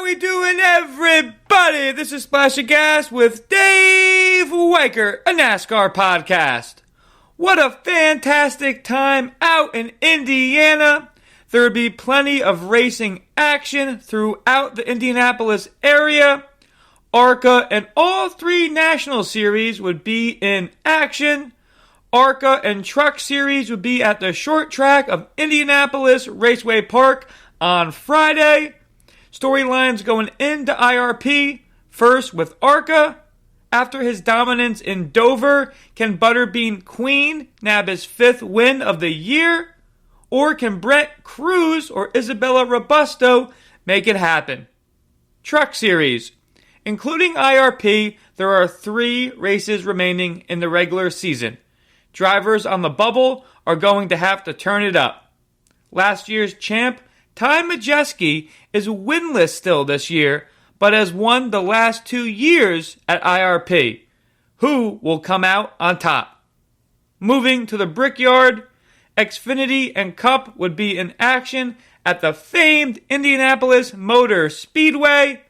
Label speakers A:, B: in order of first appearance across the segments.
A: we doing, everybody? This is Splash of Gas with Dave Weicker, a NASCAR podcast. What a fantastic time out in Indiana. There would be plenty of racing action throughout the Indianapolis area. ARCA and all three national series would be in action. ARCA and Truck Series would be at the short track of Indianapolis Raceway Park on Friday. Storylines going into IRP, first with ARCA. After his dominance in Dover, can Butterbean Queen nab his 5th win of the year? Or can Brent Crews or Isabella Robusto make it happen? Truck Series. Including IRP, there are 3 races remaining in the regular season. Drivers on the bubble are going to have to turn it up. Last year's champ, Ty Majeski, is winless still this year, but has won the last 2 years at IRP. Who will come out on top? Moving to the Brickyard, Xfinity and Cup would be in action at the famed Indianapolis Motor Speedway.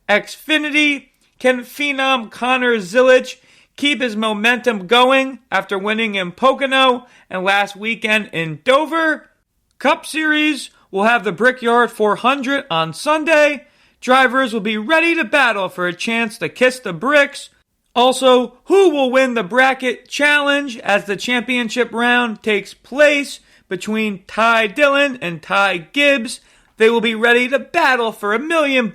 A: Xfinity, can phenom Connor Zilisch keep his momentum going after winning in Pocono and last weekend in Dover? Cup Series will have the Brickyard 400 on Sunday. Drivers will be ready to battle for a chance to kiss the bricks. Also, who will win the bracket challenge as the championship round takes place between Ty Dillon and Ty Gibbs? They will be ready to battle for $1 million.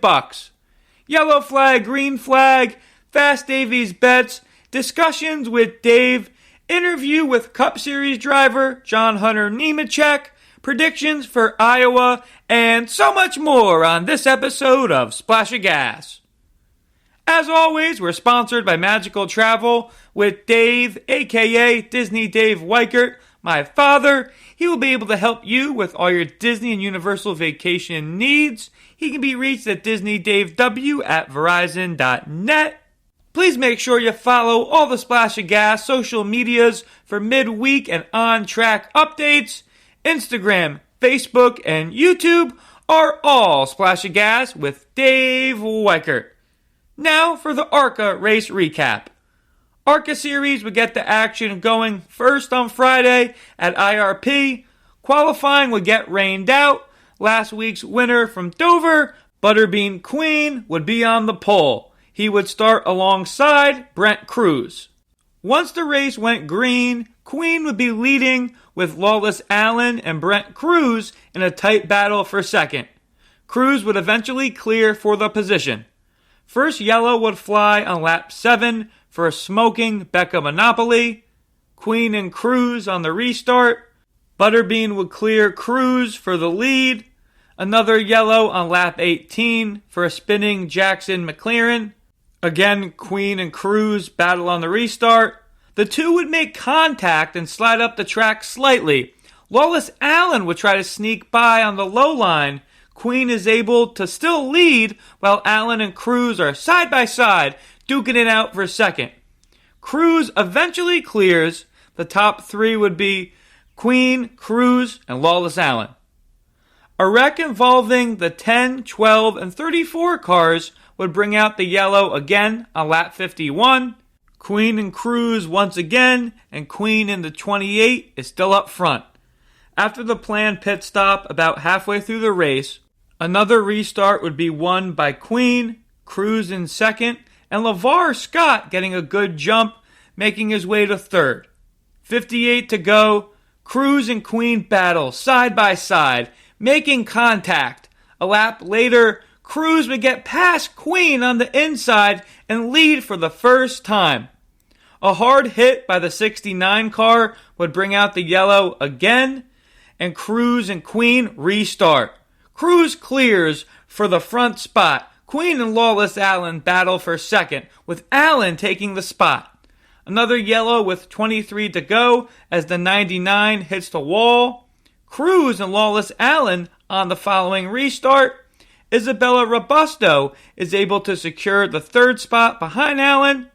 A: Yellow flag, green flag, Fast Davies bets, discussions with Dave, interview with Cup Series driver John Hunter Nemechek, predictions for Iowa, and so much more on this episode of Splash of Gas. As always, we're sponsored by Magical Travel with Dave, aka Disney Dave Weichert, my father. He will be able to help you with all your Disney and Universal vacation needs. He can be reached at DisneyDaveW@Verizon.net. Please make sure you follow all the Splash of Gas social medias for midweek and on-track updates. Instagram, Facebook, and YouTube are all Splash of Gas with Dave Weichert. Now for the ARCA race recap. ARCA Series would get the action going first on Friday at IRP. Qualifying would get rained out. Last week's winner from Dover, Butterbean Queen, would be on the pole. He would start alongside Brent Crews. Once the race went green, Queen would be leading with Lawless Alan and Brent Crews in a tight battle for second. Crews would eventually clear for the position. First yellow would fly on lap 7 for a smoking Becca monopoly. Queen and Crews on the restart. Butterbean would clear Crews for the lead. Another yellow on lap 18 for a spinning Jackson McLaren. Again, Queen and Crews battle on the restart. The two would make contact and slide up the track slightly. Lawless Alan would try to sneak by on the low line. Queen is able to still lead while Alan and Crews are side by side, duking it out for second. Crews eventually clears. The top 3 would be Queen, Crews, and Lawless Alan. A wreck involving the 10, 12, and 34 cars would bring out the yellow again on lap 51. Queen and Crews once again, and Queen in the 28 is still up front. After the planned pit stop about halfway through the race, another restart would be won by Queen, Crews in second, and LeVar Scott getting a good jump, making his way to third. 58 to go, Crews and Queen battle side by side, making contact. A lap later, Crews would get past Queen on the inside and lead for the first time. A hard hit by the 69 car would bring out the yellow again, and Crews and Queen restart. Crews clears for the front spot. Queen and Lawless Alan battle for second, with Alan taking the spot. Another yellow with 23 to go as the 99 hits the wall. Crews and Lawless Alan on the following restart. Isabella Robusto is able to secure the third spot behind Alan.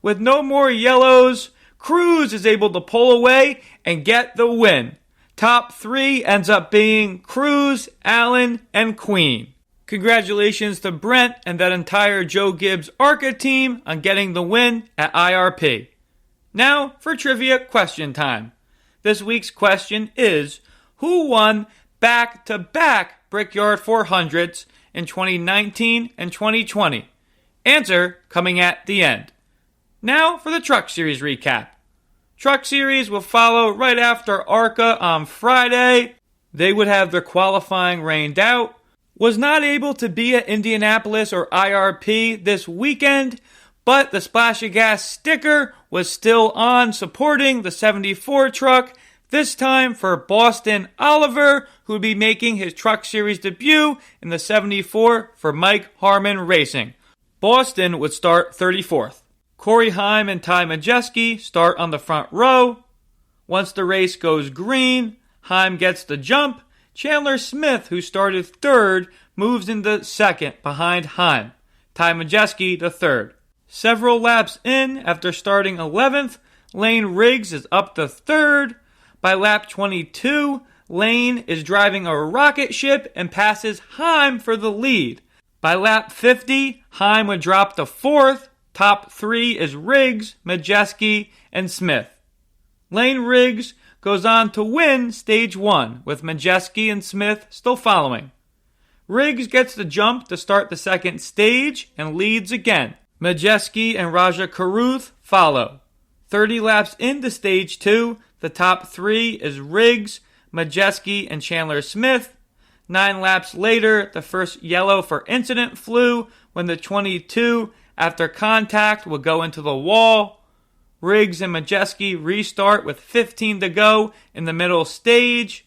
A: With no more yellows, Crews is able to pull away and get the win. Top 3 ends up being Crews, Alan, and Queen. Congratulations to Brent and that entire Joe Gibbs ARCA team on getting the win at IRP. Now for trivia question time. This week's question is, who won back-to-back Brickyard 400s in 2019 and 2020? Answer coming at the end. Now for the Truck Series recap. Truck Series will follow right after ARCA on Friday. They would have their qualifying rained out. Was not able to be at Indianapolis or IRP this weekend, but the Splash of Gas sticker was still on supporting the 74 truck, this time for Boston Oliver, who would be making his Truck Series debut in the 74 for Mike Harmon Racing. Boston would start 34th. Corey Heim and Ty Majeski start on the front row. Once the race goes green, Heim gets the jump. Chandler Smith, who started third, moves into second behind Heim. Ty Majeski to third. Several laps in, after starting 11th, Lane Riggs is up to third. By lap 22, Lane is driving a rocket ship and passes Heim for the lead. By lap 50, Heim would drop to fourth. Top three is Riggs, Majeski, and Smith. Lane Riggs goes on to win Stage 1, with Majeski and Smith still following. Riggs gets the jump to start the second stage and leads again. Majeski and Raja Karuth follow. 30 laps into Stage 2, the top three is Riggs, Majeski, and Chandler Smith. 9 laps later, the first yellow for incident flew when the 22, after contact, will go into the wall. Riggs and Majeski restart with 15 to go in the middle stage.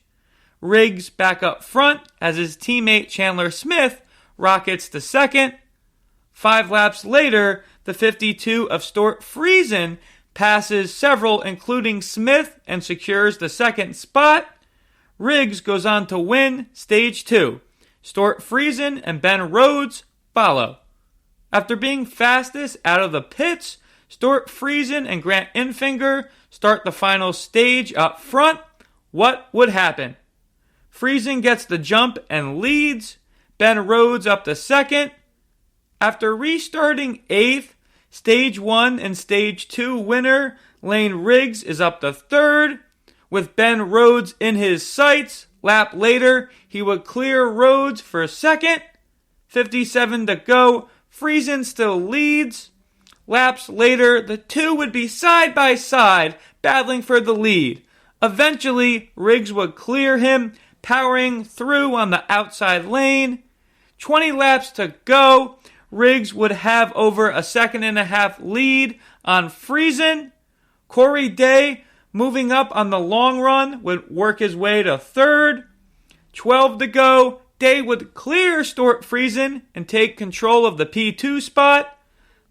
A: Riggs back up front as his teammate Chandler Smith rockets to second. 5 laps later, the 52 of Stuart Friesen passes several, including Smith, and secures the second spot. Riggs goes on to win Stage 2. Stuart Friesen and Ben Rhodes follow. After being fastest out of the pits, Stuart Friesen and Grant Infinger start the final stage up front. What would happen? Friesen gets the jump and leads. Ben Rhodes up to second. After restarting 8th, Stage 1 and Stage 2 winner Lane Riggs is up to third. With Ben Rhodes in his sights, lap later, he would clear Rhodes for second. 57 to go. Friesen still leads. Laps later, the two would be side by side, battling for the lead. Eventually, Riggs would clear him, powering through on the outside lane. 20 laps to go. Riggs would have over a second and a half lead on Friesen. Corey Day, moving up on the long run, would work his way to third. 12 to go. Day would clear Stuart Friesen and take control of the P2 spot.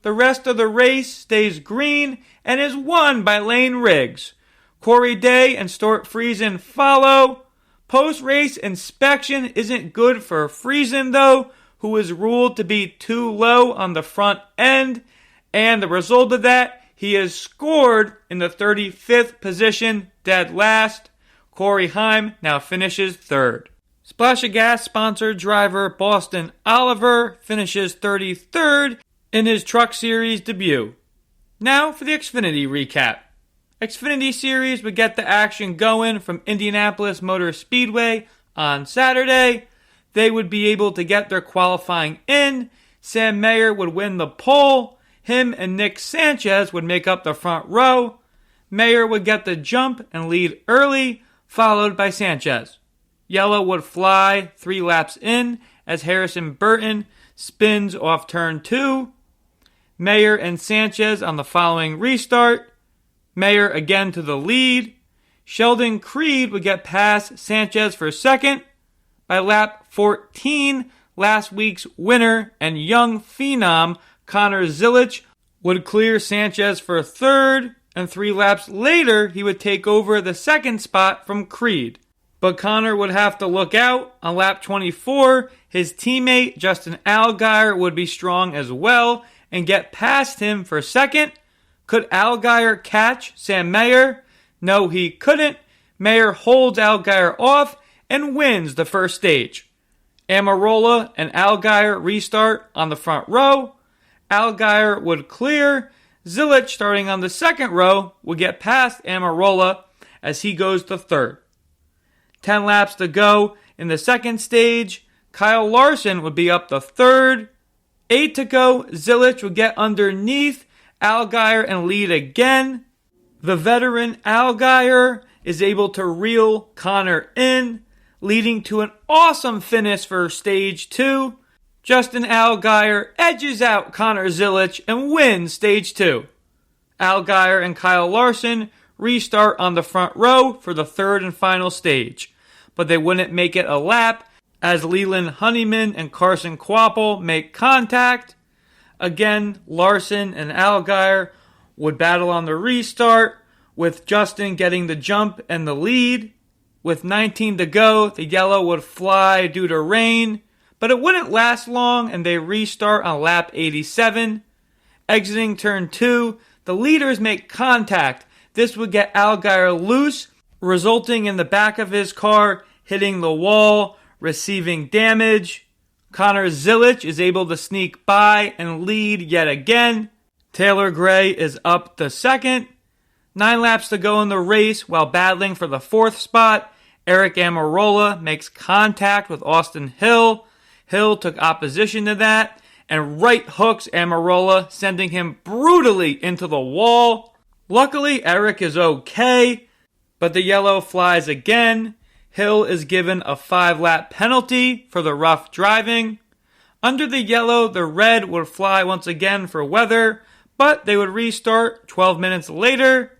A: The rest of the race stays green and is won by Lane Riggs. Corey Day and Stuart Friesen follow. Post-race inspection isn't good for Friesen, though, who is ruled to be too low on the front end. And the result of that, he is scored in the 35th position, dead last. Corey Heim now finishes third. Splash of Gas sponsored driver Boston Oliver finishes 33rd in his Truck Series debut. Now for the Xfinity recap. Xfinity Series would get the action going from Indianapolis Motor Speedway on Saturday. They would be able to get their qualifying in. Sam Mayer would win the pole. Him and Nick Sanchez would make up the front row. Mayer would get the jump and lead early, followed by Sanchez. Yellow would fly 3 laps in as Harrison Burton spins off turn 2. Mayer and Sanchez on the following restart. Mayer again to the lead. Sheldon Creed would get past Sanchez for second. By lap 14, last week's winner and young phenom Connor Zilisch would clear Sanchez for third, and 3 laps later he would take over the second spot from Creed. But Connor would have to look out. On lap 24, his teammate Justin Allgaier would be strong as well and get past him for second. Could Allgaier catch Sam Mayer? No, he couldn't. Mayer holds Allgaier off and wins the first stage. Almirola and Allgaier restart on the front row. Allgaier would clear. Zilisch, starting on the second row, would get past Almirola as he goes to third. 10 laps to go in the second stage. Kyle Larson would be up to third. 8 to go. Zilisch would get underneath Allgaier and lead again. The veteran Allgaier is able to reel Connor in, leading to an awesome finish for stage 2. Justin Allgaier edges out Connor Zilisch and wins stage 2. Allgaier and Kyle Larson restart on the front row for the third and final stage, but they wouldn't make it a lap as Leland Honeyman and Carson Kvapil make contact. Again, Larson and Allgaier would battle on the restart, with Justin getting the jump and the lead. With 19 to go, the yellow would fly due to rain, but it wouldn't last long and they restart on lap 87. Exiting turn 2, the leaders make contact. This would get Allgaier loose, resulting in the back of his car hitting the wall, receiving damage. Connor Zilisch is able to sneak by and lead yet again. Taylor Gray is up to second. 9 laps to go in the race while battling for the fourth spot. Eric Almirola makes contact with Austin Hill. Hill took opposition to that and right hooks Almirola, sending him brutally into the wall. Luckily, Eric is okay, but the yellow flies again. Hill is given a 5-lap penalty for the rough driving. Under the yellow, the red would fly once again for weather, but they would restart 12 minutes later.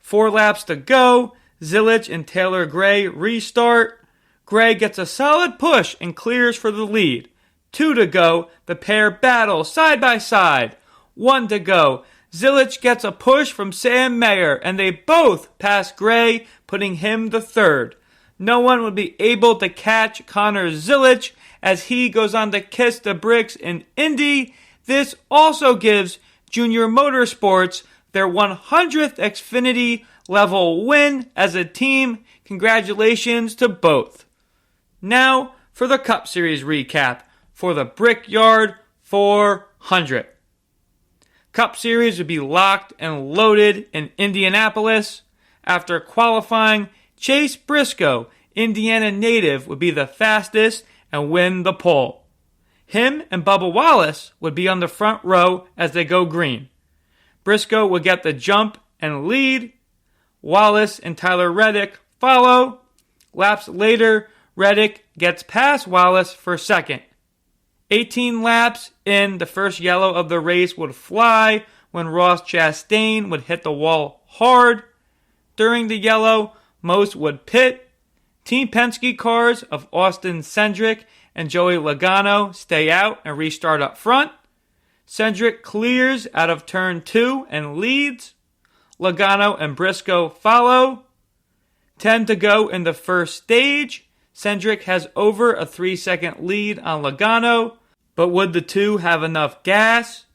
A: 4 laps to go. Zilisch and Taylor Gray restart. Gray gets a solid push and clears for the lead. 2 to go. The pair battle side by side. 1 to go. Zilisch gets a push from Sam Mayer, and they both pass Gray, putting him to third. No one would be able to catch Connor Zilisch as he goes on to kiss the bricks in Indy. This also gives Junior Motorsports their 100th Xfinity level win as a team. Congratulations to both. Now for the Cup Series recap for the Brickyard 400. Cup Series would be locked and loaded in Indianapolis. After qualifying, Chase Briscoe, Indiana native, would be the fastest and win the pole. Him and Bubba Wallace would be on the front row as they go green. Briscoe would get the jump and lead. Wallace and Tyler Reddick follow. Laps later, Reddick gets past Wallace for second. 18 laps in, the first yellow of the race would fly when Ross Chastain would hit the wall hard. During the yellow, most would pit. Team Penske cars of Austin Cindric and Joey Logano stay out and restart up front. Cindric clears out of turn 2 and leads. Logano and Briscoe follow. 10 to go in the first stage. Cindric has over a 3-second lead on Logano, but would the two have enough gas?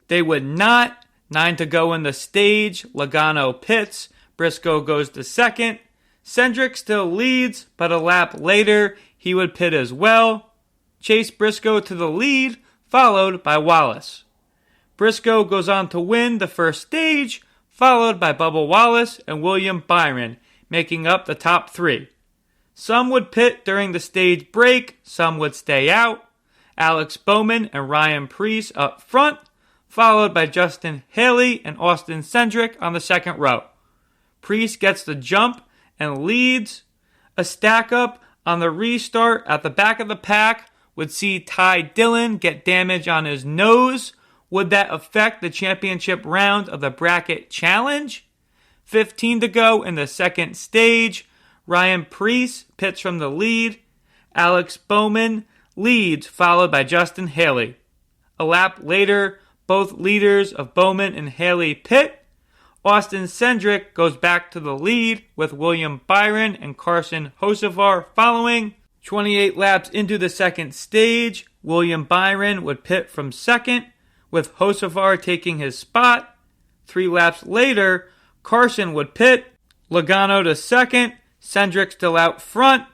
A: They would not. 9 to go in the stage. Logano pits. Briscoe goes to second. Cindric still leads, but a lap later he would pit as well. Chase Briscoe to the lead, followed by Wallace. Briscoe goes on to win the first stage, followed by Bubba Wallace and William Byron, making up the top 3. Some would pit during the stage break, some would stay out. Alex Bowman and Ryan Preece up front, followed by Justin Haley and Austin Cindric on the second row. Preece gets the jump and leads. A stack up on the restart at the back of the pack would see Ty Dillon get damage on his nose. Would that affect the championship round of the bracket challenge? 15 to go in the second stage. Ryan Preece pits from the lead. Alex Bowman leads, followed by Justin Haley. A lap later, both leaders of Bowman and Haley pit. Austin Cindric goes back to the lead with William Byron and Carson Hocevar following. 28 laps into the second stage, William Byron would pit from second, with Hocevar taking his spot. 3 laps later, Carson would pit. Logano to second, Cindric still out front.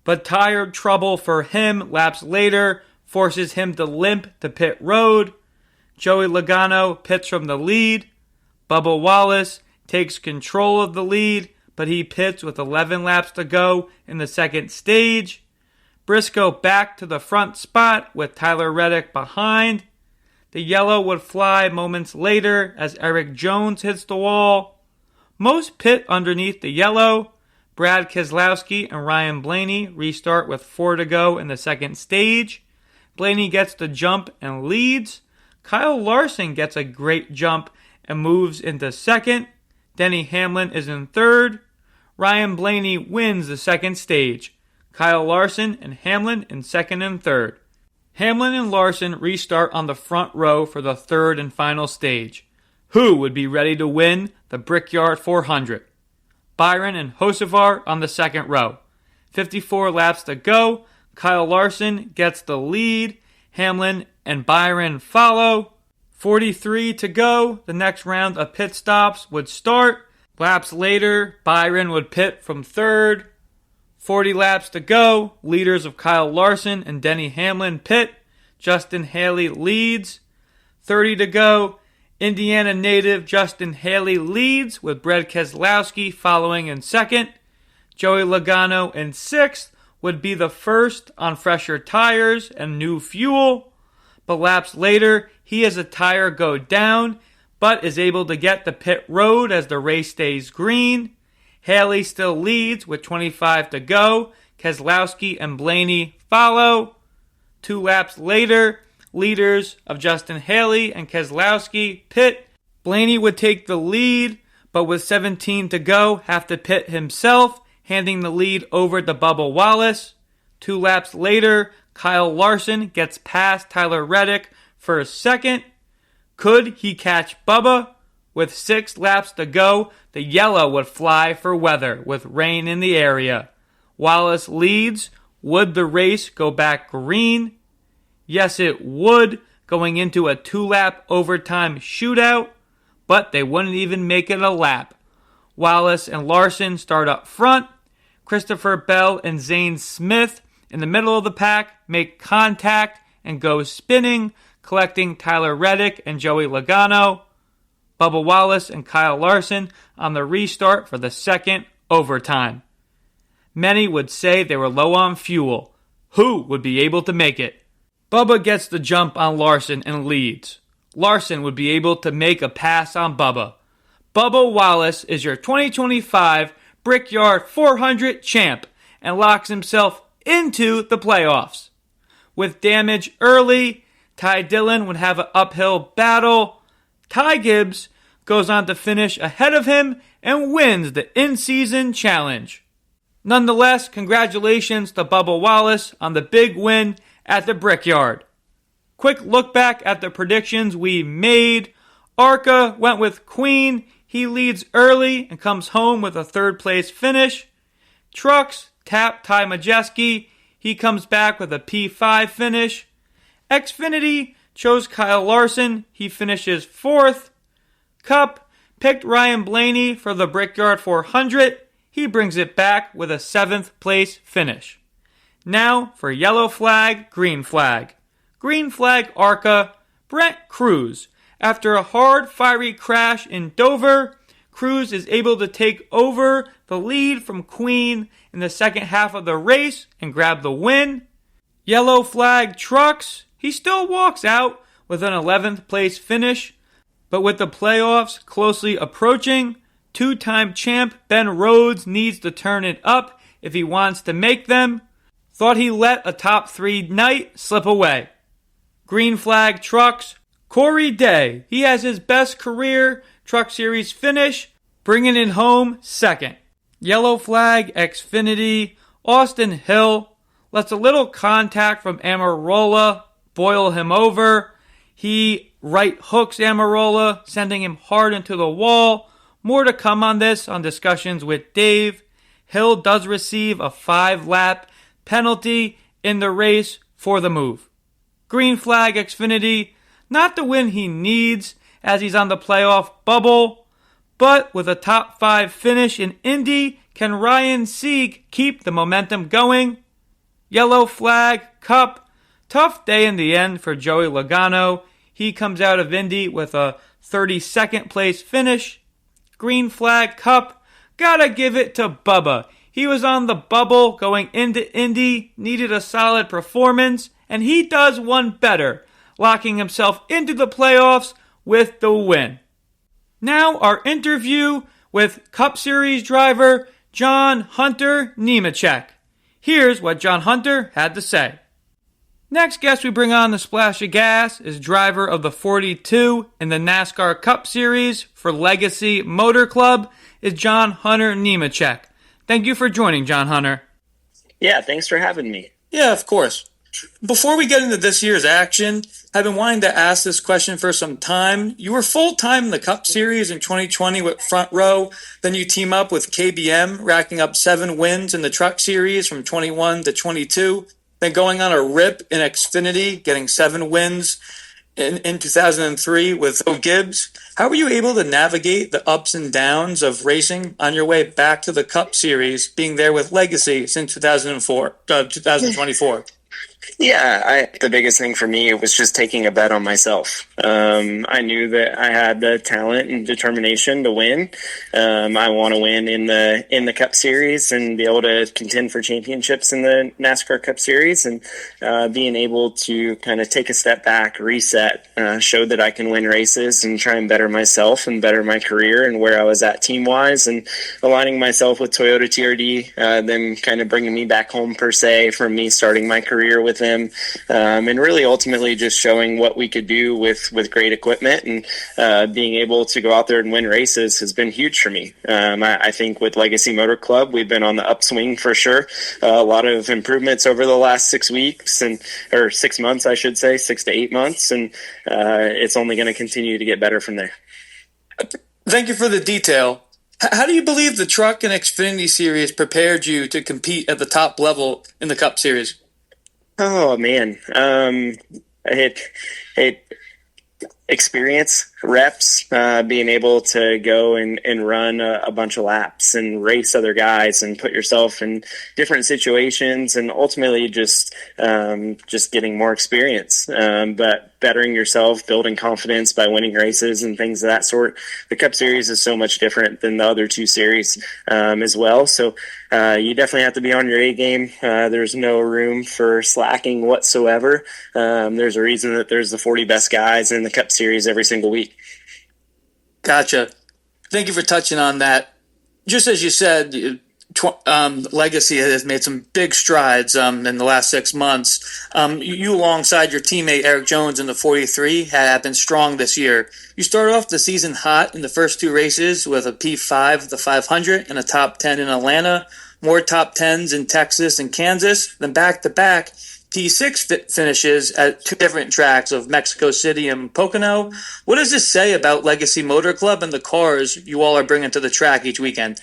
A: but tire trouble for him laps later forces him to limp to pit road. Joey Logano pits from the lead. Bubba Wallace takes control of the lead, but he pits with 11 laps to go in the second stage. Briscoe back to the front spot with Tyler Reddick behind. The yellow would fly moments later as Eric Jones hits the wall. Most pit underneath the yellow. Brad Keselowski and Ryan Blaney restart with 4 to go in the second stage. Blaney gets the jump and leads. Kyle Larson gets a great jump and moves into second. Denny Hamlin is in third. Ryan Blaney wins the second stage. Kyle Larson and Hamlin in second and third. Hamlin and Larson restart on the front row for the third and final stage. Who would be ready to win the Brickyard 400? Byron and Hocevar on the second row. 54 laps to go. Kyle Larson gets the lead. Hamlin and Byron follow. 43 to go. The next round of pit stops would start. Laps later, Byron would pit from third. 40 laps to go. Leaders of Kyle Larson and Denny Hamlin pit. Justin Haley leads. 30 to go. Indiana native Justin Haley leads with Brad Keselowski following in second. Joey Logano in sixth would be the first on fresher tires and new fuel. But laps later, he has a tire go down, but is able to get the pit road as the race stays green. Haley still leads with 25 to go. Keselowski and Blaney follow. 2 laps later, leaders of Justin Haley and Keselowski pit. Blaney would take the lead, but with 17 to go, have to pit himself, handing the lead over to Bubba Wallace. 2 laps later, Kyle Larson gets past Tyler Reddick for second. Could he catch Bubba? With 6 laps to go, the yellow would fly for weather with rain in the area. Wallace leads. Would the race go back green? Yes, it would, going into a 2-lap overtime shootout, but they wouldn't even make it a lap. Wallace and Larson start up front. Christopher Bell and Zane Smith in the middle of the pack make contact and go spinning, collecting Tyler Reddick and Joey Logano. Bubba Wallace and Kyle Larson on the restart for the second overtime. Many would say they were low on fuel. Who would be able to make it? Bubba gets the jump on Larson and leads. Larson would be able to make a pass on Bubba. Bubba Wallace is your 2025 Brickyard 400 champ and locks himself into the playoffs. With damage early, Ty Dillon would have an uphill battle. Ty Gibbs goes on to finish ahead of him and wins the in-season challenge. Nonetheless, congratulations to Bubba Wallace on the big win at the Brickyard. Quick look back at the predictions we made. ARCA went with Queen. He leads early and comes home with a third place finish. Trucks tapped Ty Majeski. He comes back with a P5 finish. Xfinity chose Kyle Larson. He finishes fourth. Cup picked Ryan Blaney for the Brickyard 400. He brings it back with a 7th place finish. Now for yellow flag, green flag. Green flag ARCA, Brent Crews. After a hard, fiery crash in Dover, Crews is able to take over the lead from Queen in the second half of the race and grab the win. Yellow flag Trucks. He still walks out with an 11th place finish, but with the playoffs closely approaching, 2-time champ Ben Rhodes needs to turn it up if he wants to make them. Thought he let a top 3 night slip away. Green flag Trucks, Corey Day. He has his best career Truck Series finish, bringing it home second. Yellow flag Xfinity, Austin Hill lets a little contact from Amarola boil him over. He right hooks Amarola, sending him hard into the wall. More to come on this on discussions with Dave. Hill does receive a 5-lap penalty in the race for the move. Green flag Xfinity, not the win he needs as he's on the playoff bubble, but with a top 5 finish in Indy, can Ryan Sieg keep the momentum going? Yellow flag, Cup. Tough day in the end for Joey Logano. He comes out of Indy with a 32nd place finish. Green flag, Cup. Gotta give it to Bubba. He was on the bubble going into Indy, needed a solid performance, and he does one better, locking himself into the playoffs with the win. Now our interview with Cup Series driver John Hunter Nemechek. Here's what John Hunter had to say. Next guest we bring on the Splash of Gas is driver of the 42 in the NASCAR Cup Series for Legacy Motor Club is John Hunter Nemechek. Thank you for joining, John Hunter.
B: Yeah, thanks for having me.
A: Yeah, of course. Before we get into this year's action, I've been wanting to ask this question for some time. You were full-time in the Cup Series in 2020 with Front Row. Then you team up with KBM, racking up 7 wins in the Truck Series from 21 to 22. Then going on a rip in Xfinity, getting 7 wins in 2003 with Gibbs. How were you able to navigate the ups and downs of racing on your way back to the Cup Series, being there with Legacy since 2024?
B: Yeah, the biggest thing for me was just taking a bet on myself. I knew that I had the talent and determination to win. I want to win in the Cup Series and be able to contend for championships in the NASCAR Cup Series, and being able to kind of take a step back, reset, show that I can win races and try and better myself and better my career and where I was at team-wise, and aligning myself with Toyota TRD, then kind of bringing me back home per se from me starting my career with them, and really ultimately just showing what we could do with great equipment, and being able to go out there and win races has been huge for me. I think with Legacy Motor Club, we've been on the upswing for sure. A lot of improvements over the last 6 weeks, or 6 months, I should say, 6 to 8 months, and it's only going to continue to get better from there.
A: Thank you for the detail. How do you believe the Truck and Xfinity Series prepared you to compete at the top level in the Cup Series?
B: Oh man, experience, reps, being able to go and run a bunch of laps and race other guys and put yourself in different situations, and ultimately just getting more experience, but bettering yourself, building confidence by winning races and things of that sort. The Cup Series is so much different than the other 2 series as well. So you definitely have to be on your A game. There's no room for slacking whatsoever. There's a reason that there's the 40 best guys in the Cup Series every single week.
A: Gotcha. Thank you for touching on that. Just as you said, Legacy has made some big strides in the last 6 months. You alongside your teammate Eric Jones in the 43 have been strong this year. You started off the season hot in the first 2 races with a P5 at the 500 and a top 10 in Atlanta, more top 10s in Texas and Kansas, then back-to-back P6 finishes at 2 different tracks of Mexico City and Pocono. What does this say about Legacy Motor Club and the cars you all are bringing to the track each weekend?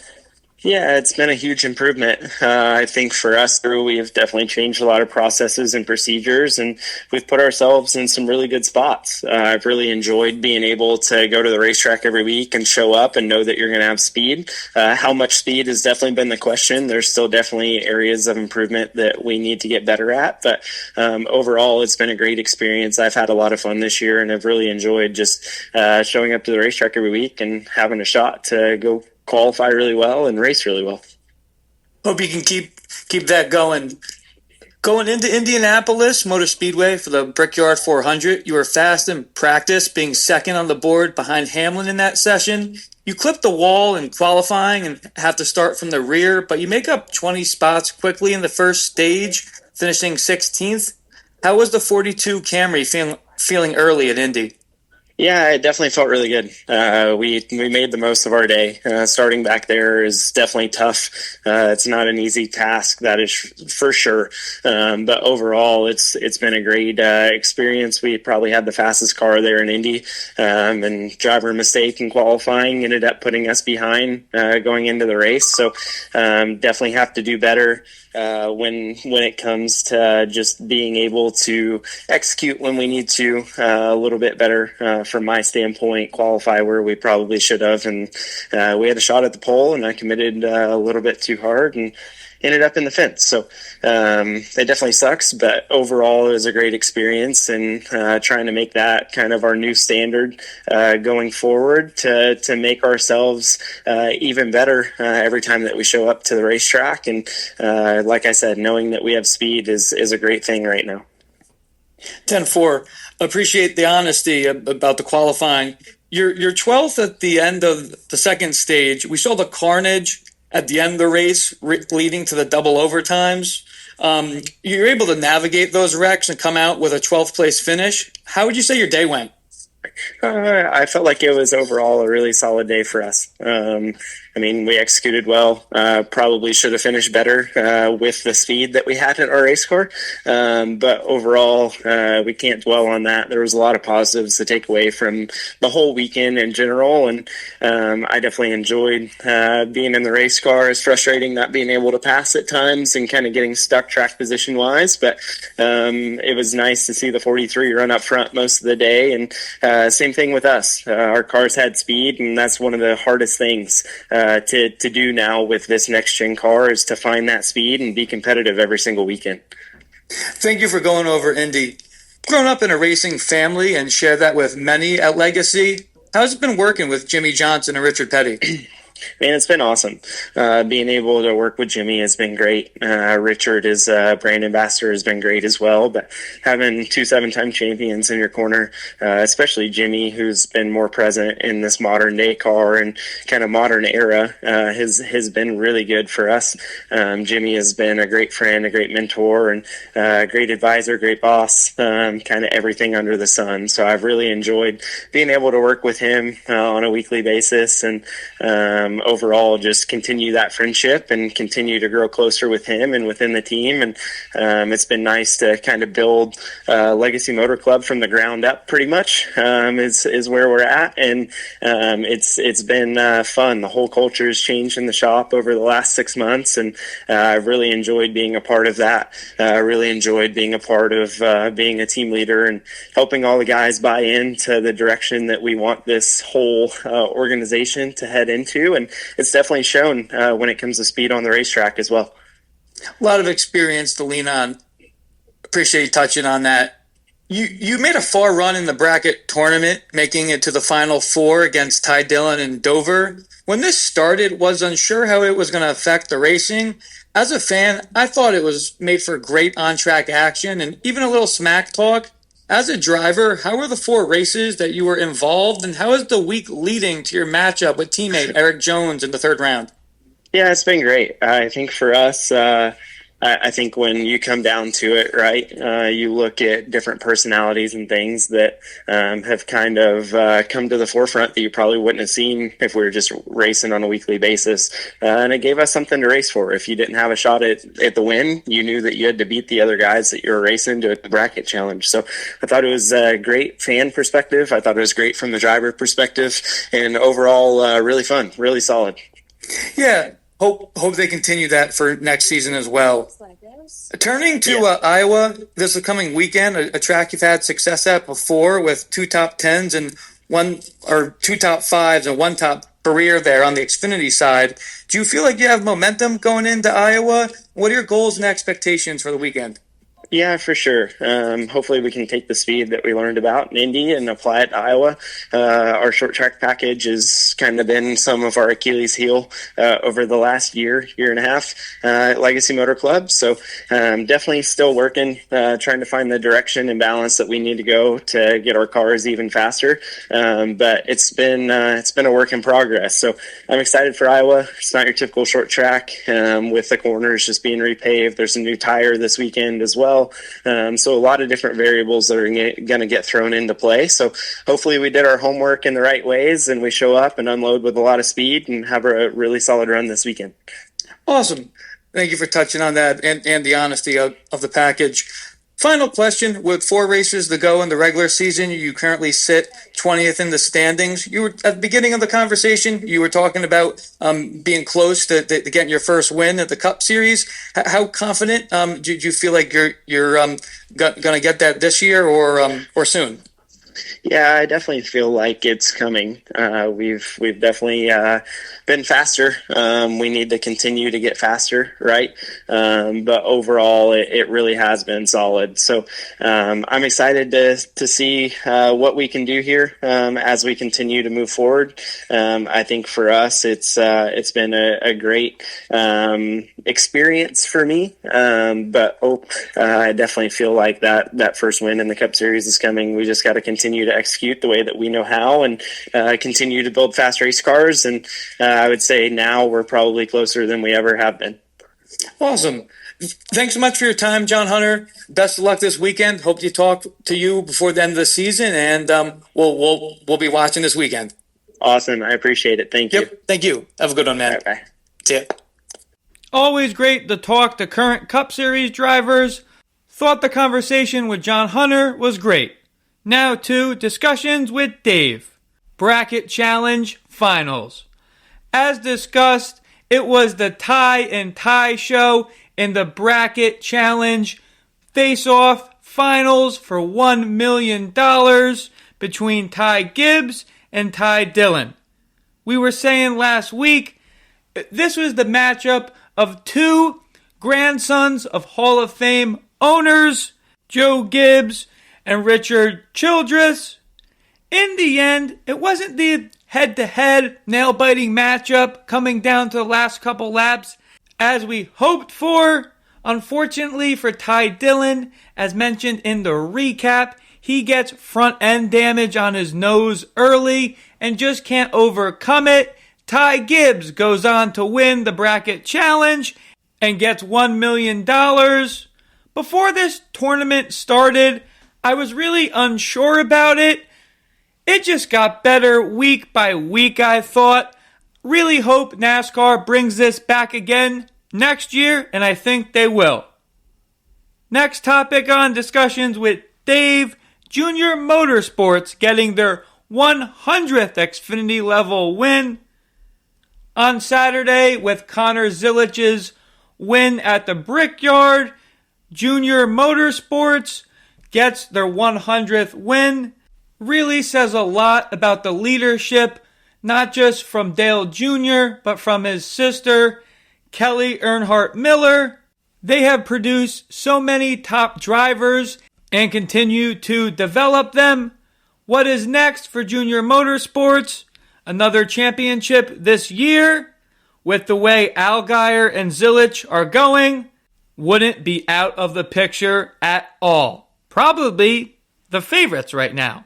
B: Yeah, it's been a huge improvement. I think for us, we have definitely changed a lot of processes and procedures, and we've put ourselves in some really good spots. I've really enjoyed being able to go to the racetrack every week and show up and know that you're going to have speed. How much speed has definitely been the question. There's still definitely areas of improvement that we need to get better at, but overall, it's been a great experience. I've had a lot of fun this year, and I've really enjoyed just showing up to the racetrack every week and having a shot to go qualify really well and race really well.
A: Hope you can keep that going. Going into Indianapolis Motor Speedway for the Brickyard 400, you were fast in practice, being second on the board behind Hamlin in that session. You clipped the wall in qualifying and have to start from the rear, but you make up 20 spots quickly in the first stage, finishing 16th. How was the 42 Camry feeling early at Indy?
B: Yeah, it definitely felt really good. We made the most of our day. Starting back there is definitely tough. It's not an easy task, that is for sure. But overall, it's been a great experience. We probably had the fastest car there in Indy, and driver mistake in qualifying ended up putting us behind going into the race. So definitely have to do better when it comes to just being able to execute when we need to a little bit better. From my standpoint, qualify where we probably should have, and we had a shot at the pole, and I committed a little bit too hard and ended up in the fence. So it definitely sucks, but overall it was a great experience, and trying to make that kind of our new standard going forward to make ourselves even better every time that we show up to the racetrack. And like I said, knowing that we have speed is a great thing right now.
C: 10-4. Appreciate the honesty about the qualifying. You're 12th at the end of the second stage. We saw the carnage at the end of the race leading to the double overtimes. You're able to navigate those wrecks and come out with a 12th place finish. How would you say your day went?
B: I felt like it was overall a really solid day for us. I mean, we executed well. Probably should have finished better with the speed that we had at our race car. But overall, we can't dwell on that. There was a lot of positives to take away from the whole weekend in general. And I definitely enjoyed being in the race car. It's frustrating not being able to pass at times and kind of getting stuck track position wise. But it was nice to see the 43 run up front most of the day. And same thing with us. Our cars had speed, and that's one of the hardest things to do now with this next gen car, is to find that speed and be competitive every single weekend.
C: Thank you for going over Indy. Grown up in a racing family and share that with many at Legacy, how's it been working with Jimmy Johnson and Richard Petty?
B: Man, it's been awesome. Being able to work with Jimmy has been great. Richard, as brand ambassador, has been great as well. But having 2 7-time champions in your corner, especially Jimmy, who's been more present in this modern day car and kind of modern era, has been really good for us. Jimmy has been a great friend, a great mentor, and a great advisor, great boss, kind of everything under the sun. So I've really enjoyed being able to work with him on a weekly basis, and overall just continue that friendship and continue to grow closer with him and within the team. And it's been nice to kind of build Legacy Motor Club from the ground up, pretty much, is where we're at. And it's been fun. The whole culture has changed in the shop over the last 6 months, and I've really enjoyed being a part of that. I really enjoyed being a part of being a team leader and helping all the guys buy into the direction that we want this whole organization to head into. And it's definitely shown when it comes to speed on the racetrack as well.
C: A lot of experience to lean on. Appreciate you touching on that. You made a far run in the bracket tournament, making it to the Final Four against Ty Dillon and Dover. When this started, was unsure how it was going to affect the racing. As a fan, I thought it was made for great on-track action and even a little smack talk. As a driver, how were the 4 races that you were involved, and how is the week leading to your matchup with teammate Eric Jones in the 3rd round?
B: Yeah, it's been great. I think for us, I think when you come down to it, right, you look at different personalities and things that have kind of come to the forefront that you probably wouldn't have seen if we were just racing on a weekly basis. And it gave us something to race for. If you didn't have a shot at the win, you knew that you had to beat the other guys that you were racing to a bracket challenge. So I thought it was a great fan perspective. I thought it was great from the driver perspective, and overall really fun, really solid.
C: Yeah. Hope they continue that for next season as well. Turning to Iowa, this coming weekend, a track you've had success at before with 2 top 10s and 2 top 5s and 1 top career there on the Xfinity side. Do you feel like you have momentum going into Iowa? What are your goals and expectations for the weekend?
B: Yeah, for sure. Hopefully we can take the speed that we learned about in Indy and apply it to Iowa. Our short track package has kind of been some of our Achilles heel over the last year and a half at Legacy Motor Club. So definitely still working, trying to find the direction and balance that we need to go to get our cars even faster. But it's been a work in progress. So I'm excited for Iowa. It's not your typical short track with the corners just being repaved. There's a new tire this weekend as well. So a lot of different variables that are going to get thrown into play. So hopefully we did our homework in the right ways and we show up and unload with a lot of speed and have a really solid run this weekend.
C: Awesome. Thank you for touching on that and the honesty of the package. Final question, with 4 races to go in the regular season, you currently sit 20th in the standings. You were at the beginning of the conversation, you were talking about being close to getting your first win at the Cup Series. How confident do you feel like you're going to get that this year or soon?
B: Yeah, I definitely feel like it's coming. We've definitely been faster. We need to continue to get faster, right? But overall, it really has been solid. So I'm excited to see what we can do here as we continue to move forward. I think for us, it's been a great experience for me. But I definitely feel like that first win in the Cup Series is coming. We just got to continue to execute the way that we know how and continue to build fast race cars. And I would say now we're probably closer than we ever have been.
C: Awesome. Thanks so much for your time, John Hunter. Best of luck this weekend. Hope to talk to you before the end of the season, and we'll be watching this weekend.
B: Awesome. I appreciate it. Thank you.
C: Thank you. Have a good one, man.
B: Bye.
C: See ya.
A: Always great to talk to current Cup Series drivers. Thought the conversation with John Hunter was great. Now to discussions with Dave. Bracket Challenge Finals. As discussed, it was the Ty and Ty show in the Bracket Challenge Face-Off Finals for $1 million between Ty Gibbs and Ty Dillon. We were saying last week, this was the matchup of two grandsons of Hall of Fame owners, Joe Gibbs and Richard Childress. In the end, it wasn't the head-to-head, nail-biting matchup coming down to the last couple laps as we hoped for. Unfortunately for Ty Dillon, as mentioned in the recap, he gets front-end damage on his nose early and just can't overcome it. Ty Gibbs goes on to win the bracket challenge and gets $1 million. Before this tournament started, I was really unsure about it. It just got better week by week, I thought. Really hope NASCAR brings this back again next year, and I think they will. Next topic on discussions with Dave, Junior Motorsports getting their 100th Xfinity level win on Saturday with Connor Zilisch's win at the Brickyard. Junior Motorsports gets their 100th win. Really says a lot about the leadership, not just from Dale Jr., but from his sister, Kelly Earnhardt Miller. They have produced so many top drivers and continue to develop them. What is next for Junior Motorsports? Another championship this year. With the way Allgaier and Zilisch are going, wouldn't be out of the picture at all. Probably the favorites right now.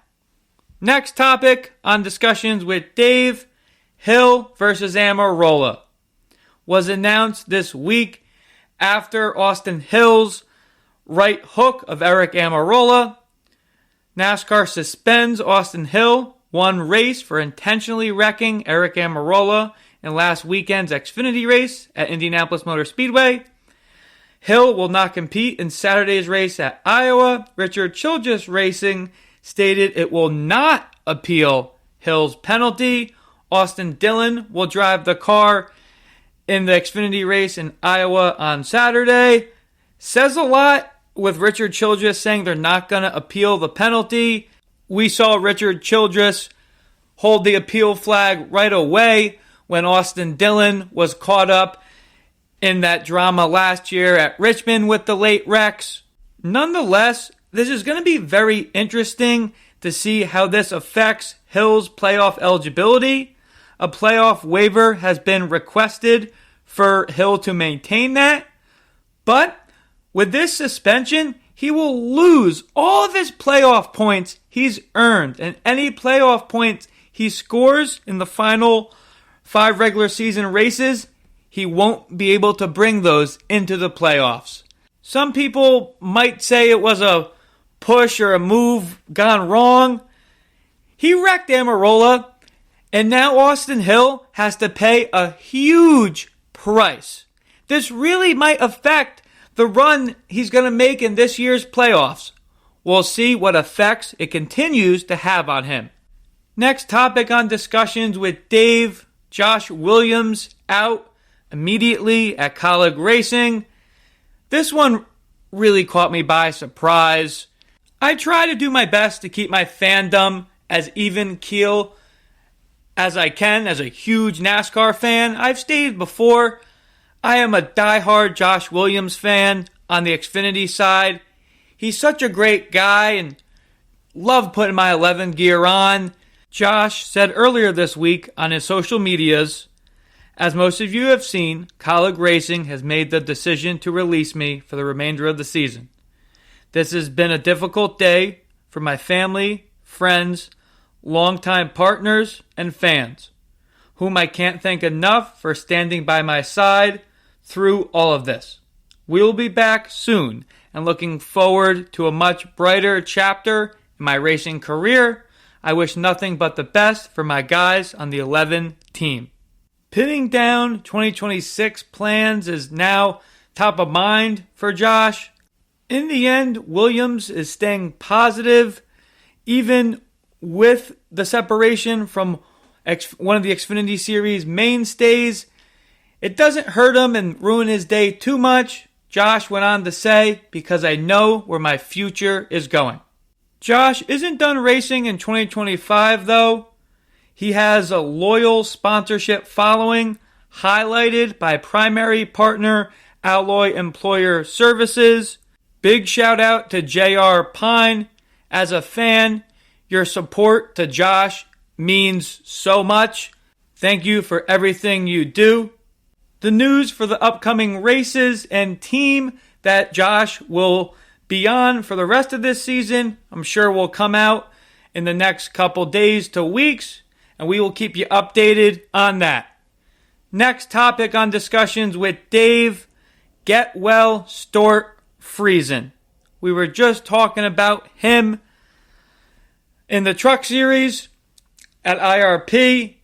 A: Next topic on discussions with Dave, Hill versus Almirola was announced this week after Austin Hill's right hook of Eric Almirola. NASCAR suspends Austin Hill one race for intentionally wrecking Eric Almirola in last weekend's Xfinity race at Indianapolis Motor Speedway. Hill will not compete in Saturday's race at Iowa. Richard Childress Racing stated it will not appeal Hill's penalty. Austin Dillon will drive the car in the Xfinity race in Iowa on Saturday. Says a lot with Richard Childress saying they're not going to appeal the penalty. We saw Richard Childress hold the appeal flag right away when Austin Dillon was caught up in that drama last year at Richmond with the late wrecks. Nonetheless, this is going to be very interesting to see how this affects Hill's playoff eligibility. A playoff waiver has been requested for Hill to maintain that. But with this suspension, he will lose all of his playoff points he's earned. And any playoff points he scores in the final 5 regular season races, he won't be able to bring those into the playoffs. Some people might say it was a push or a move gone wrong. He wrecked Almirola, and now Austin Hill has to pay a huge price. This really might affect the run he's going to make in this year's playoffs. We'll see what effects it continues to have on him. Next topic on discussions with Dave, Josh Williams out immediately at Colleague Racing. This one really caught me by surprise. I try to do my best to keep my fandom as even keel as I can as a huge NASCAR fan. I've stated before, I am a diehard Josh Williams fan on the Xfinity side. He's such a great guy and love putting my 11 gear on. Josh said earlier this week on his social medias, as most of you have seen, Colleague Racing has made the decision to release me for the remainder of the season. This has been a difficult day for my family, friends, longtime partners, and fans, whom I can't thank enough for standing by my side through all of this. We will be back soon and looking forward to a much brighter chapter in my racing career. I wish nothing but the best for my guys on the 11 team. Pinning down 2026 plans is now top of mind for Josh. In the end, Williams is staying positive, even with the separation from one of the Xfinity Series mainstays. It doesn't hurt him and ruin his day too much, Josh went on to say, because I know where my future is going. Josh isn't done racing in 2025, though. He has a loyal sponsorship following, highlighted by primary partner Alloy Employer Services. Big shout out to JR Pine. As a fan, your support to Josh means so much. Thank you for everything you do. The news for the upcoming races and team that Josh will be on for the rest of this season, I'm sure will come out in the next couple days to weeks, and we will keep you updated on that. Next topic on discussions with Dave, get well Stort Friesen. We were just talking about him in the Truck Series at IRP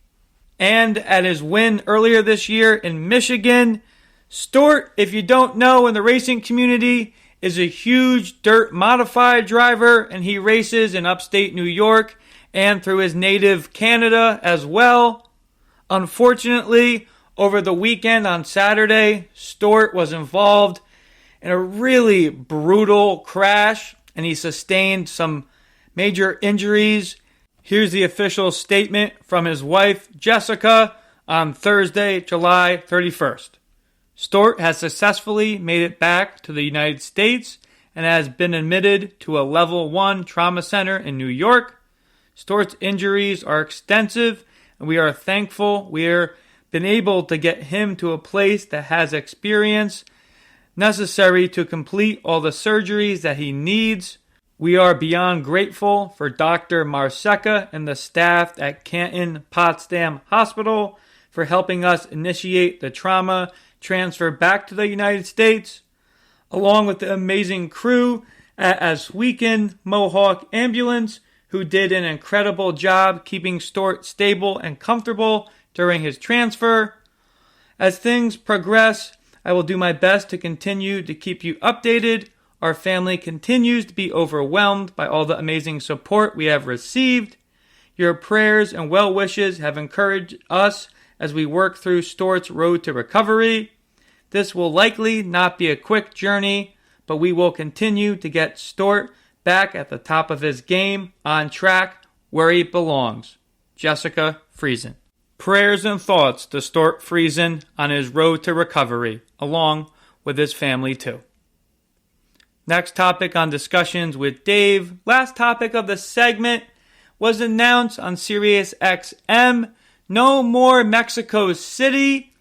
A: and at his win earlier this year in Michigan. Stort, if you don't know, in the racing community, is a huge dirt modified driver, and he races in upstate New York and through his native Canada as well. Unfortunately, over the weekend on Saturday, Stort was involved in a really brutal crash, and he sustained some major injuries. Here's the official statement from his wife, Jessica, on Thursday, July 31st. Stort has successfully made it back to the United States and has been admitted to a level 1 trauma center in New York. Stort's injuries are extensive, and we are thankful we've been able to get him to a place that has experience necessary to complete all the surgeries that he needs. We are beyond grateful for Dr. Marseca and the staff at Canton Potsdam Hospital for helping us initiate the trauma transfer back to the United States, along with the amazing crew at Oswegan Mohawk Ambulance, who did an incredible job keeping Stort stable and comfortable during his transfer. As things progress, I will do my best to continue to keep you updated. Our family continues to be overwhelmed by all the amazing support we have received. Your prayers and well wishes have encouraged us as we work through Stort's road to recovery. This will likely not be a quick journey, but we will continue to get Stort back at the top of his game, on track, where he belongs. Jessica Friesen. Prayers and thoughts to Stort Friesen on his road to recovery, along with his family too. Next topic on discussions with Dave. Last topic of the segment was announced on Sirius XM. No more Mexico City.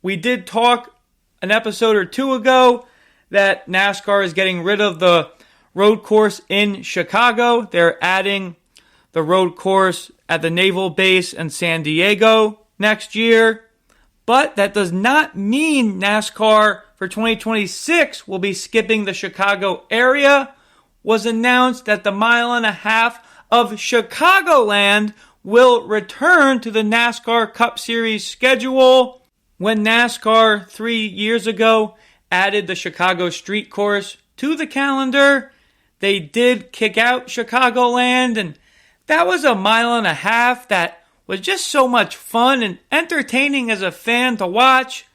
A: We did talk an episode or two ago that NASCAR is getting rid of the road course in Chicago. They're adding the road course at the Naval Base in San Diego next year. But that does not mean NASCAR for 2026 will be skipping the Chicago area. Was announced that the 1.5 miles of Chicagoland will return to the NASCAR Cup Series schedule. When NASCAR 3 years ago added the Chicago Street Course to the calendar, they did kick out Chicagoland, and that was 1.5 miles that was just so much fun and entertaining as a fan to watch.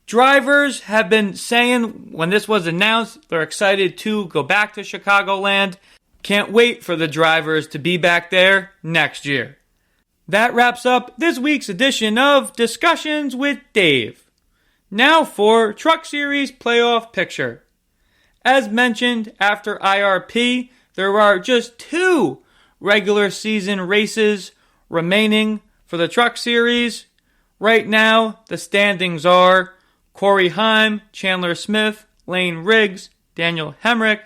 A: Drivers have been saying when this was announced, they're excited to go back to Chicagoland. Can't wait for the drivers to be back there next year. That wraps up this week's edition of Discussions with Dave. Now for Truck Series playoff picture. As mentioned, after IRP, there are just 2 regular season races remaining for the Truck Series. Right now, the standings are Corey Heim, Chandler Smith, Lane Riggs, Daniel Hemrick,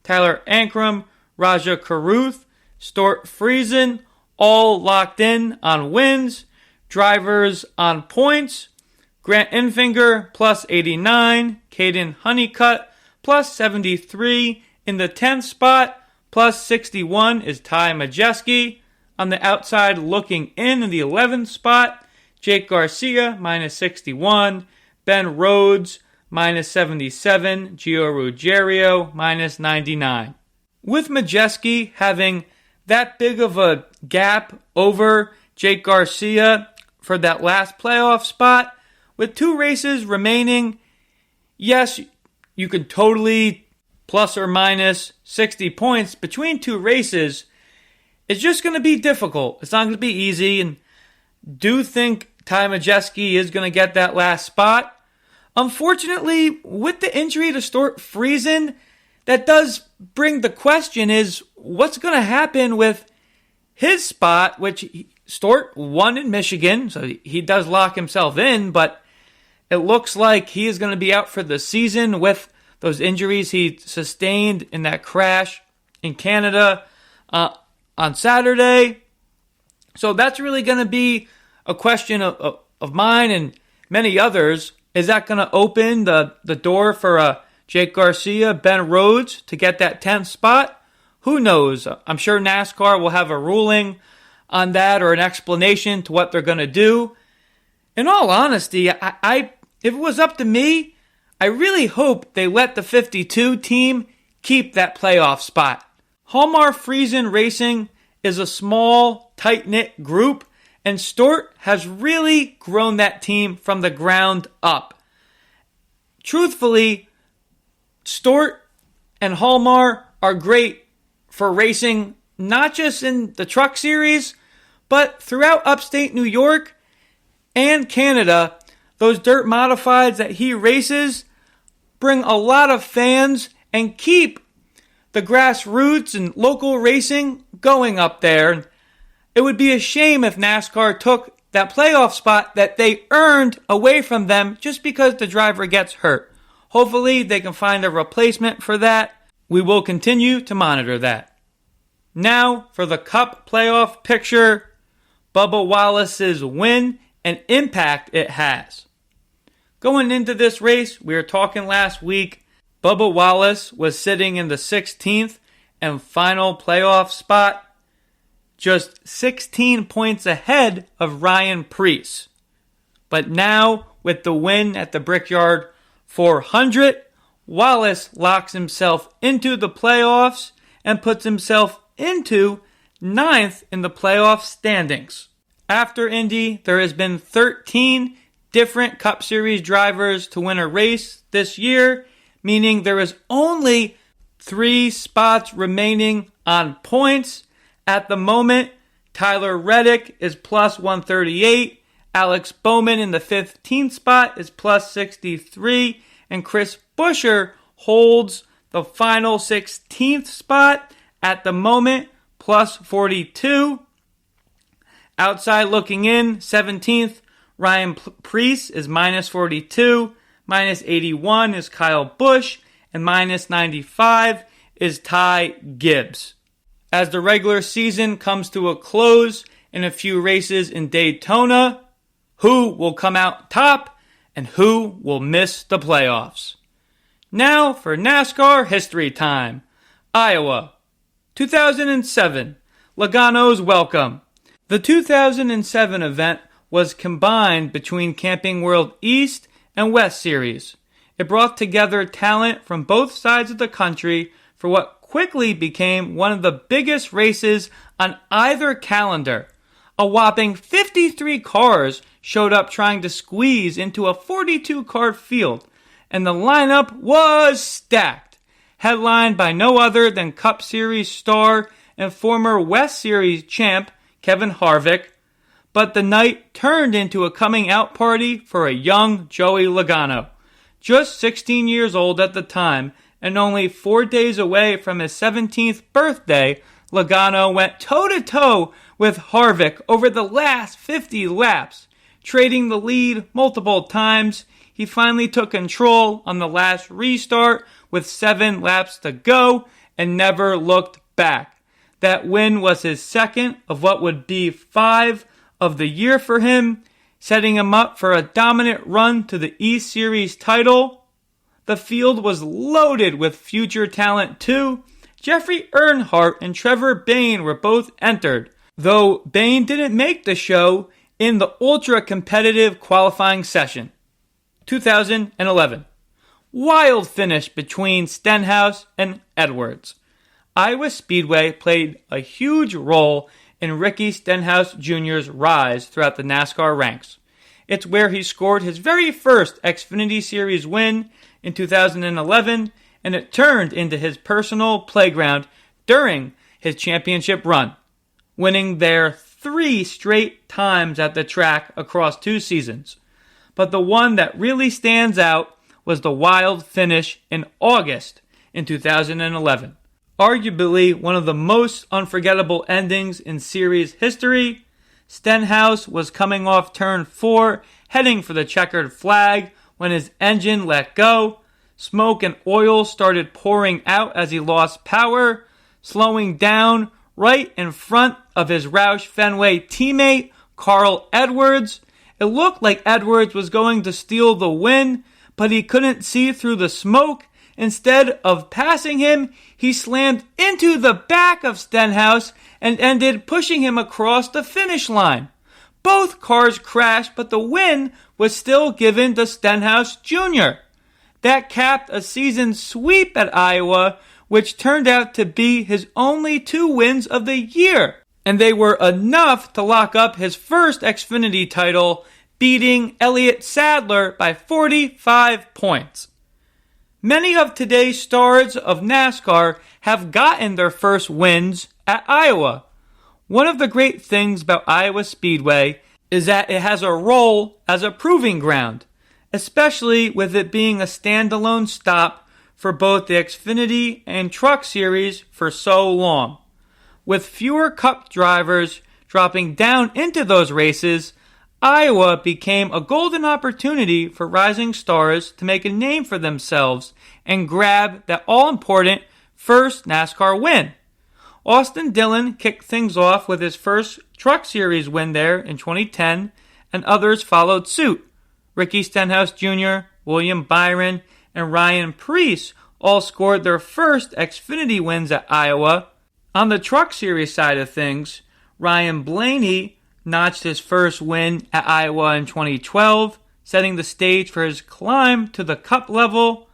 A: Tyler Ankrum, Raja Karuth, Stort Friesen, all locked in on wins. Drivers on points: Grant Enfinger plus 89, Caden Honeycutt plus 73. In the 10th spot, plus 61 is Ty Majeski. On the outside looking in the 11th spot, Jake Garcia minus 61, Ben Rhodes minus 77, Gio Ruggiero minus 99. With Majeski having that big of a gap over Jake Garcia for that last playoff spot, with 2 races remaining, yes, you could totally plus or minus 60 points between 2 races. It's just going to be difficult. It's not going to be easy, and do think Ty Majeski is going to get that last spot. Unfortunately, with the injury to Stort Friesen, that does bring the question is, what's going to happen with his spot, which Stort won in Michigan, so he does lock himself in, but it looks like he is going to be out for the season with those injuries he sustained in that crash in Canada on Saturday. So that's really going to be a question of mine and many others. Is that going to open the door for Jake Garcia, Ben Rhodes to get that 10th spot? Who knows? I'm sure NASCAR will have a ruling on that or an explanation to what they're going to do. In all honesty, I if it was up to me, I really hope they let the 52 team keep that playoff spot. Hallmar Friesen Racing is a small, tight-knit group, and Stort has really grown that team from the ground up. Truthfully, Stort and Hallmar are great for racing, not just in the Truck Series, but throughout upstate New York and Canada. Those dirt modifieds that he races bring a lot of fans and keep the grassroots and local racing going up there. It would be a shame if NASCAR took that playoff spot that they earned away from them just because the driver gets hurt. Hopefully they can find a replacement for that. We will continue to monitor that. Now for the Cup playoff picture, Bubba Wallace's win and impact it has. Going into this race, we were talking last week, Bubba Wallace was sitting in the 16th and final playoff spot, just 16 points ahead of Ryan Preece. But now, with the win at the Brickyard 400, Wallace locks himself into the playoffs and puts himself into 9th in the playoff standings. After Indy, there has been 13 different Cup Series drivers to win a race this year, meaning there is only 3 spots remaining on points. At the moment, Tyler Reddick is plus 138, Alex Bowman in the 15th spot is plus 63, and Chris Buescher holds the final 16th spot at the moment, plus 42. Outside looking in, 17th, Ryan Preece is minus 42, minus 81 is Kyle Busch, and minus 95 is Ty Gibbs. As the regular season comes to a close in a few races in Daytona, who will come out top and who will miss the playoffs? Now for NASCAR history time. Iowa, 2007, Logano's Welcome. The 2007 event was combined between Camping World East and West Series. It brought together talent from both sides of the country for what quickly became one of the biggest races on either calendar. A whopping 53 cars showed up trying to squeeze into a 42-car field, and the lineup was stacked. headlined by no other than Cup Series star and former West Series champ Kevin Harvick, but the night turned into a coming-out party for a young Joey Logano. Just 16 years old at the time, and only 4 days away from his 17th birthday, Logano went toe-to-toe with Harvick over the last 50 laps. Trading the lead multiple times, he finally took control on the last restart with 7 laps to go and never looked back. That win was his second of what would be 5 of the year for him, setting him up for a dominant run to the East Series title. The field was loaded with future talent too. Jeffrey Earnhardt and Trevor Bayne were both entered, though Bayne didn't make the show in the ultra-competitive qualifying session. 2011. Wild finish between Stenhouse and Edwards. Iowa Speedway played a huge role in Ricky Stenhouse Jr.'s rise throughout the NASCAR ranks. It's where he scored his very first Xfinity Series win in 2011, and it turned into his personal playground during his championship run, winning there 3 straight times at the track across 2 seasons. But the one that really stands out was the wild finish in August in 2011. Arguably one of the most unforgettable endings in series history. Stenhouse was coming off turn 4, heading for the checkered flag when his engine let go. Smoke and oil started pouring out as he lost power, slowing down right in front of his Roush Fenway teammate, Carl Edwards. It looked like Edwards was going to steal the win, but he couldn't see through the smoke. Instead of passing him, he slammed into the back of Stenhouse and ended pushing him across the finish line. Both cars crashed, but the win was still given to Stenhouse Jr. That capped a season sweep at Iowa, which turned out to be his only 2 wins of the year. And they were enough to lock up his first Xfinity title, beating Elliott Sadler by 45 points. Many of today's stars of NASCAR have gotten their first wins at Iowa. One of the great things about Iowa Speedway is that it has a role as a proving ground, especially with it being a standalone stop for both the Xfinity and Truck Series for so long. With fewer Cup drivers dropping down into those races, Iowa became a golden opportunity for rising stars to make a name for themselves and grab that all-important first NASCAR win. Austin Dillon kicked things off with his first Truck Series win there in 2010, and others followed suit. Ricky Stenhouse Jr., William Byron, and Ryan Preece all scored their first Xfinity wins at Iowa. On the Truck Series side of things, Ryan Blaney notched his first win at Iowa in 2012, setting the stage for his climb to the Cup level.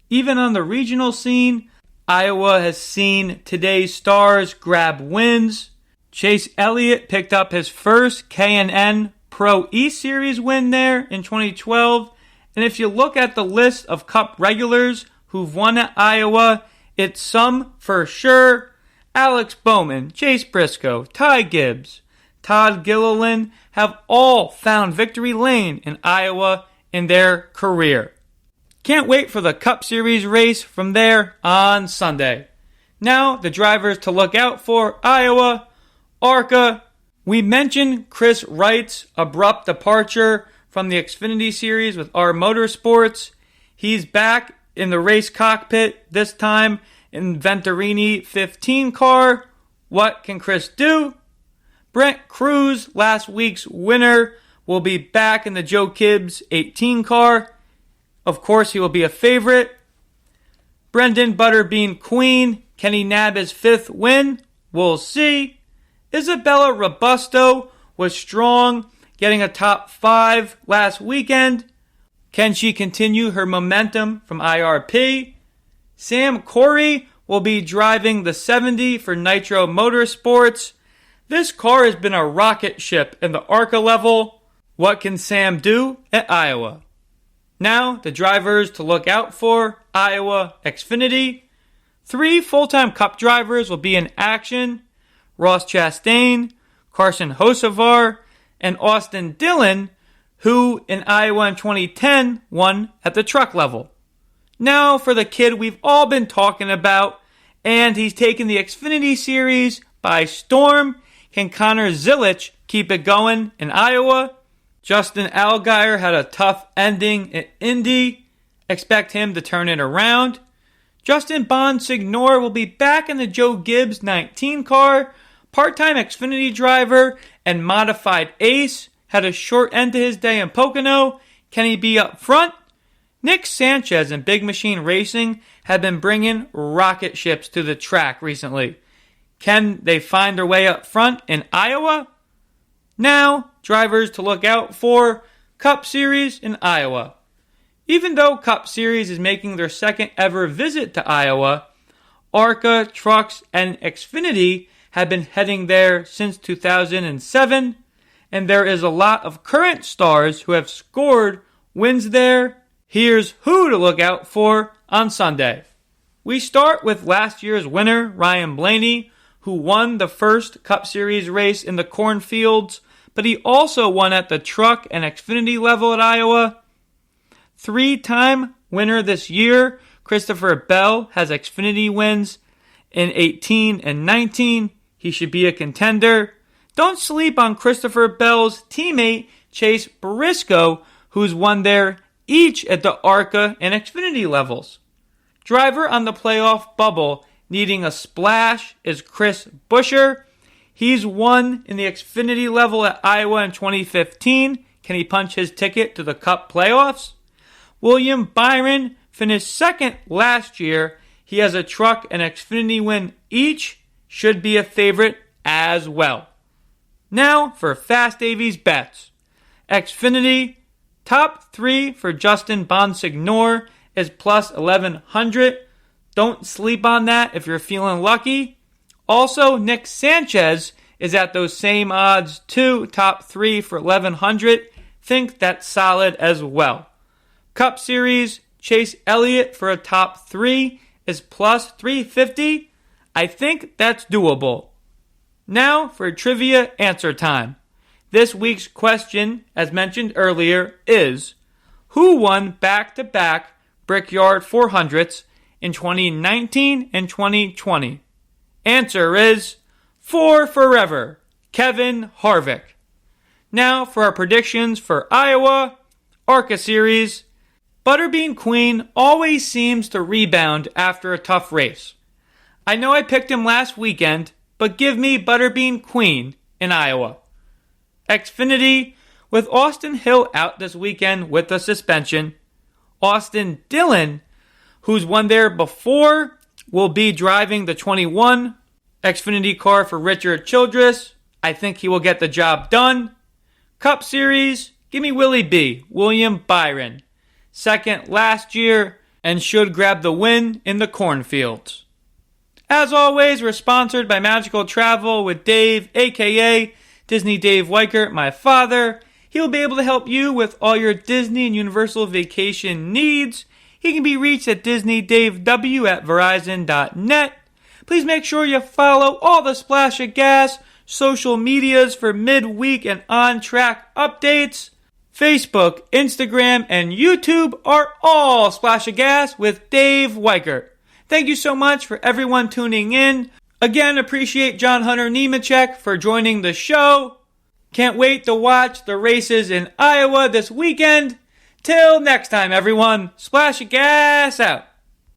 A: Even on the regional scene, Iowa has seen today's stars grab wins. Chase Elliott picked up his first K&N Pro E-Series win there in 2012. And if you look at the list of Cup regulars who've won at Iowa, it's some for sure. Alex Bowman, Chase Briscoe, Ty Gibbs, Todd Gilliland have all found victory lane in Iowa in their career. Can't wait for the Cup Series race from there on Sunday. Now, the drivers to look out for: Iowa, ARCA. We mentioned Chris Wright's abrupt departure from the Xfinity Series with R Motorsports. He's back in the race cockpit, this time in Venturini 15 car. What can Chris do? Brent Crews, last week's winner, will be back in the Joe Gibbs 18 car. Of course, he will be a favorite. Brendan Butterbean Queen, can he nab his 5th win? We'll see. Isabella Robusto was strong, getting a top 5 last weekend. Can she continue her momentum from IRP? Sam Corey will be driving the 70 for Nitro Motorsports. This car has been a rocket ship in the ARCA level. What can Sam do at Iowa? Now, the drivers to look out for: Iowa Xfinity, 3 full-time Cup drivers will be in action: Ross Chastain, Carson Hocevar, and Austin Dillon, who in Iowa in 2010 won at the truck level. Now for the kid we've all been talking about, and he's taken the Xfinity Series by storm. Can Connor Zilisch keep it going in Iowa? Justin Allgaier had a tough ending at Indy. Expect him to turn it around. Justin Bonsignor will be back in the Joe Gibbs 19 car. Part-time Xfinity driver and modified ace. Had a short end to his day in Pocono. Can he be up front? Nick Sanchez and Big Machine Racing have been bringing rocket ships to the track recently. Can they find their way up front in Iowa? Now, drivers to look out for: Cup Series in Iowa. Even though Cup Series is making their second ever visit to Iowa, ARCA, Trucks, and Xfinity have been heading there since 2007, and there is a lot of current stars who have scored wins there. Here's who to look out for on Sunday. We start with last year's winner, Ryan Blaney, who won the first Cup Series race in the cornfields, but he also won at the truck and Xfinity level at Iowa. 3-time winner this year, Christopher Bell, has Xfinity wins in 18 and 19. He should be a contender. Don't sleep on Christopher Bell's teammate, Chase Briscoe, who's won there each at the ARCA and Xfinity levels. Driver on the playoff bubble needing a splash is Chris Buescher. He's won in the Xfinity level at Iowa in 2015. Can he punch his ticket to the Cup playoffs? William Byron finished second last year. He has a truck and Xfinity win each. Should be a favorite as well. Now for Fast AV's bets. Xfinity, top 3 for Justin Bonsignor is plus 1100. Don't sleep on that if you're feeling lucky. Also, Nick Sanchez is at those same odds too, top 3 for 1100. Think that's solid as well. Cup Series, Chase Elliott for a top 3 is plus 350. I think that's doable. Now for trivia answer time. This week's question, as mentioned earlier, is: who won back-to-back Brickyard 400s in 2019 and 2020? Answer is For Forever, Kevin Harvick. Now for our predictions for Iowa, ARCA Series. Butterbean Queen always seems to rebound after a tough race. I know I picked him last weekend, but give me Butterbean Queen in Iowa. Xfinity, with Austin Hill out this weekend with a suspension. Austin Dillon, who's won there before, will be driving the 21 Xfinity car for Richard Childress. I think he will get the job done. Cup Series, give me Willie B, William Byron. Second last year and should grab the win in the cornfields. As always, we're sponsored by Magical Travel with Dave, aka Disney Dave Weichert, my father. He'll be able to help you with all your Disney and Universal vacation needs. He can be reached at DisneyDaveW@Verizon.net. Please make sure you follow all the Splash of Gas social medias for midweek and on-track updates. Facebook, Instagram, and YouTube are all Splash of Gas with Dave Weichert. Thank you so much for everyone tuning in. Again, appreciate John Hunter Nemechek for joining the show. Can't wait to watch the races in Iowa this weekend. Till next time, everyone. Splash of Gas out.